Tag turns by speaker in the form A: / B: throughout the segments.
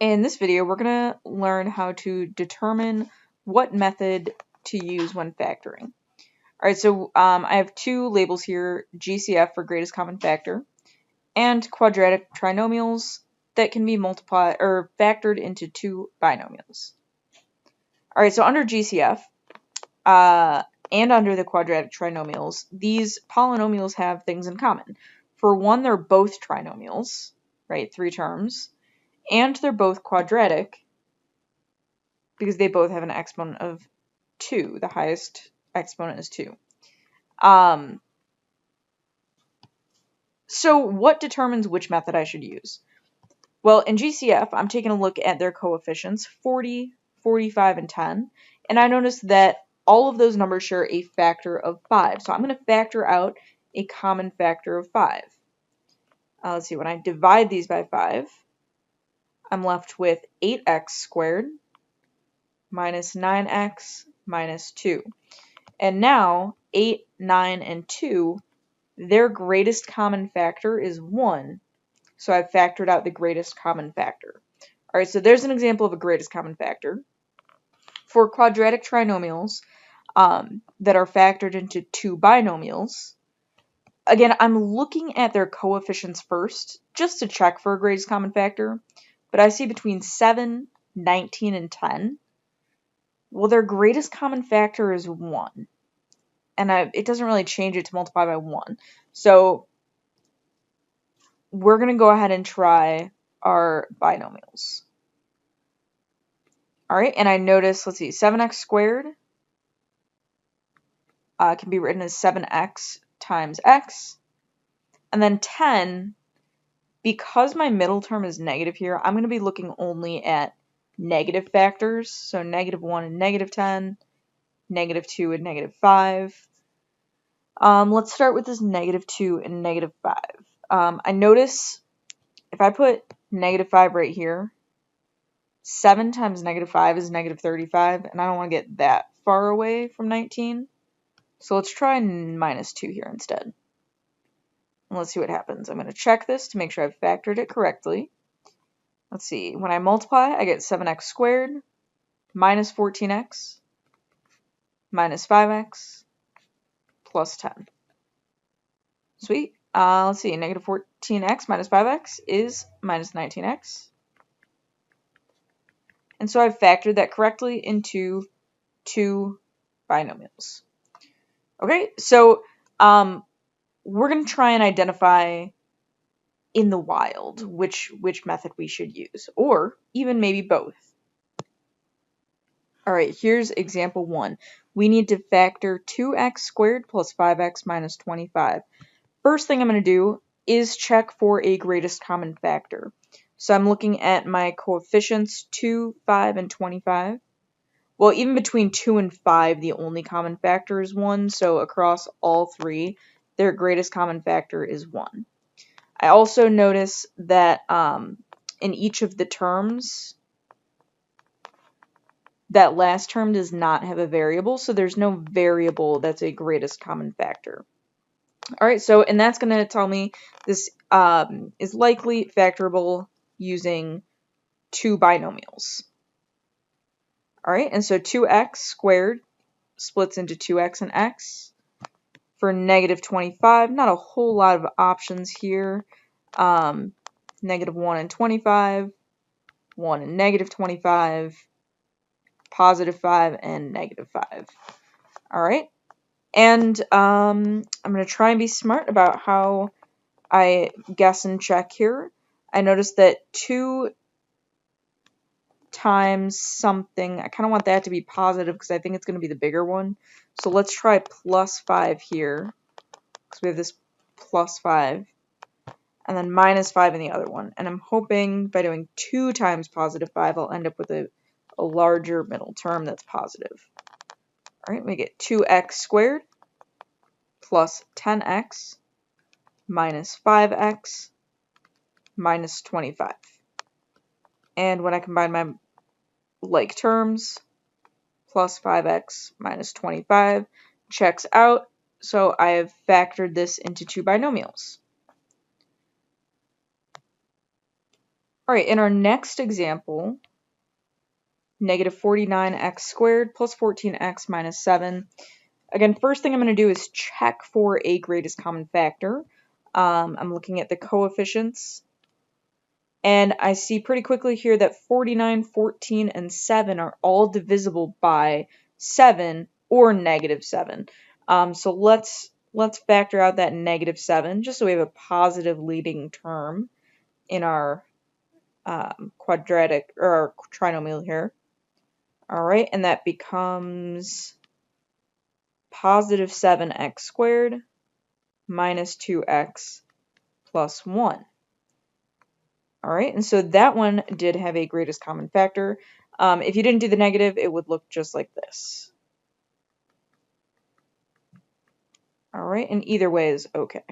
A: In this video, we're going to learn how to determine what method to use when factoring. Alright, so I have two labels here, GCF for greatest common factor, and quadratic trinomials that can be multiplied or factored into two binomials. Alright, so under GCF and under the quadratic trinomials, these polynomials have things in common. For one, they're both trinomials, right, 3 terms, and they're both quadratic because they both have an exponent of 2. The highest exponent is 2. So what determines which method I should use? Well, in GCF, I'm taking a look at their coefficients, 40, 45, and 10, and I noticed that all of those numbers share a factor of 5. So I'm going to factor out a common factor of 5. Let's see, when I divide these by 5, I'm left with 8x squared minus 9x minus 2. And now 8, 9, and 2, their greatest common factor is 1. So I've factored out the greatest common factor. All right, so there's an example of a greatest common factor. For quadratic trinomials that are factored into two binomials, again, I'm looking at their coefficients first just to check for a greatest common factor, but I see between 7, 19, and 10. Well, their greatest common factor is 1. And it doesn't really change it to multiply by 1. So we're going to go ahead and try our binomials. All right, and I notice, let's see, 7x squared can be written as 7x times x. And then 10, because my middle term is negative here, I'm going to be looking only at negative factors. So negative 1 and negative 10, negative 2 and negative 5. Let's start with this negative 2 and negative 5. I notice if I put negative 5 right here, 7 times negative 5 is negative 35, and I don't want to get that far away from 19. So let's try minus 2 here instead. And let's see what happens. I'm going to check this to make sure I've factored it correctly. Let's see. When I multiply, I get 7x squared minus 14x minus 5x plus 10. Sweet. Let's see. Negative 14x minus 5x is minus 19x. And so I've factored that correctly into two binomials. Okay, so we're going to try and identify in the wild which method we should use, or even maybe both. All right, here's example 1. We need to factor 2x squared plus 5x minus 25. First thing I'm going to do is check for a greatest common factor. So I'm looking at my coefficients 2, 5, and 25. Well, even between 2 and 5, the only common factor is 1, so across all three, their greatest common factor is 1. I also notice that in each of the terms, that last term does not have a variable, so there's no variable that's a greatest common factor. All right, so, and that's going to tell me this is likely factorable using two binomials. All right, and so 2x squared splits into 2x and x. For negative 25, not a whole lot of options here. Negative 1 and 25, 1 and negative 25, positive 5, and negative 5. All right, and I'm going to try and be smart about how I guess and check here. I noticed that 2 times something, I kind of want that to be positive because I think it's going to be the bigger one. So let's try plus 5 here, because we have this plus 5, and then minus 5 in the other one. And I'm hoping by doing 2 times positive 5, I'll end up with a larger middle term that's positive. All right, we get 2x squared plus 10x minus 5x minus 25. And when I combine my like terms, plus 5x minus 25 checks out, so I have factored this into two binomials. All right, in our next example, negative 49x squared plus 14x minus 7. Again, first thing I'm going to do is check for a greatest common factor. I'm looking at the coefficients, and I see pretty quickly here that 49, 14, and 7 are all divisible by 7 or negative 7. So let's factor out that negative 7, just so we have a positive leading term in our quadratic or our trinomial here. All right, and that becomes positive 7x squared minus 2x plus 1. All right, and so that one did have a greatest common factor. If you didn't do the negative, it would look just like this. All right, and either way is okay.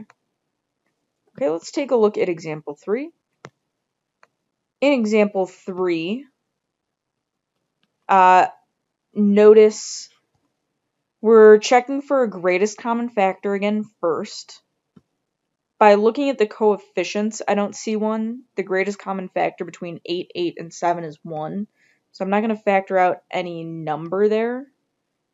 A: Okay, let's take a look at example 3. In example 3, notice we're checking for a greatest common factor again first. By looking at the coefficients, I don't see one. The greatest common factor between 8, 8, and 7 is 1. So I'm not going to factor out any number there.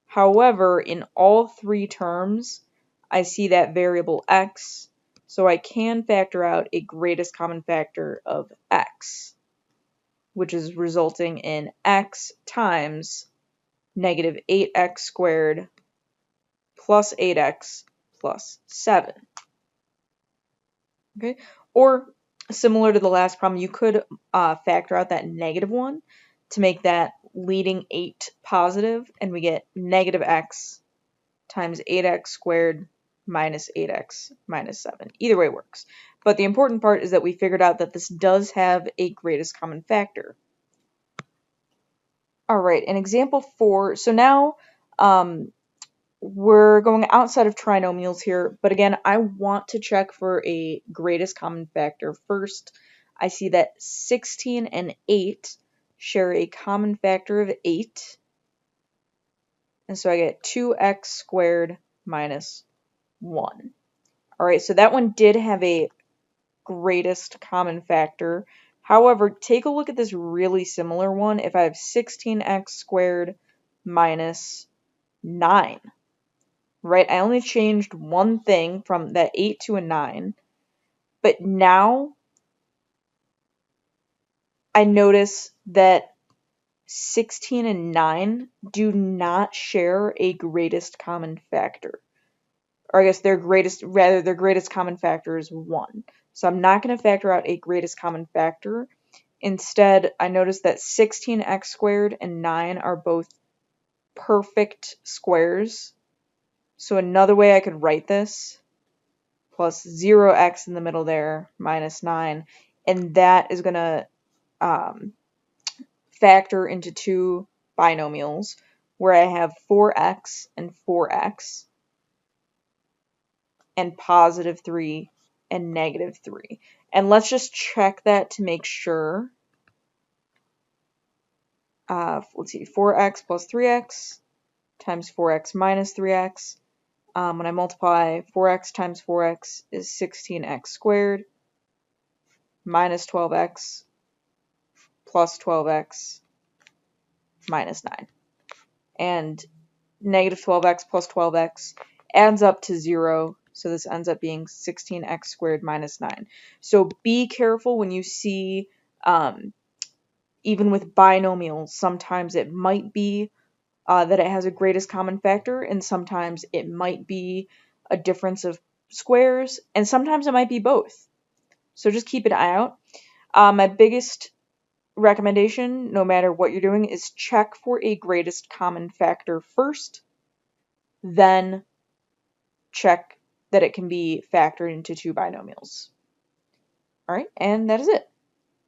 A: However, in all three terms, I see that variable x, so I can factor out a greatest common factor of x, which is resulting in x times negative 8x squared plus 8x plus 7. Okay, or similar to the last problem, you could factor out that negative 1 to make that leading 8 positive, and we get negative x times 8x squared minus 8x minus 7. Either way works. But the important part is that we figured out that this does have a greatest common factor. All right, in example 4, so now we're going outside of trinomials here, but again, I want to check for a greatest common factor first. I see that 16 and 8 share a common factor of 8. And so I get 2x squared minus 1. All right, so that one did have a greatest common factor. However, take a look at this really similar one. If I have 16x squared minus 9. Right, I only changed one thing from that 8 to a 9, but now I notice that 16 and 9 do not share a greatest common factor. Or I guess their greatest common factor is 1. So I'm not going to factor out a greatest common factor. Instead, I notice that 16x squared and 9 are both perfect squares. So another way I could write this, plus 0x in the middle there, minus 9. And that is going to factor into two binomials where I have 4x and 4x and positive 3 and negative 3. And let's just check that to make sure. Let's see, 4x plus 3x times 4x minus 3x. When I multiply 4x times 4x is 16x squared minus 12x plus 12x minus 9. And negative 12x plus 12x adds up to 0, so this ends up being 16x squared minus 9. So be careful when you see, even with binomials, sometimes it might be that it has a greatest common factor, and sometimes it might be a difference of squares, and sometimes it might be both. So just keep an eye out. My biggest recommendation, no matter what you're doing, is check for a greatest common factor first, then check that it can be factored into two binomials. All right, and that is it.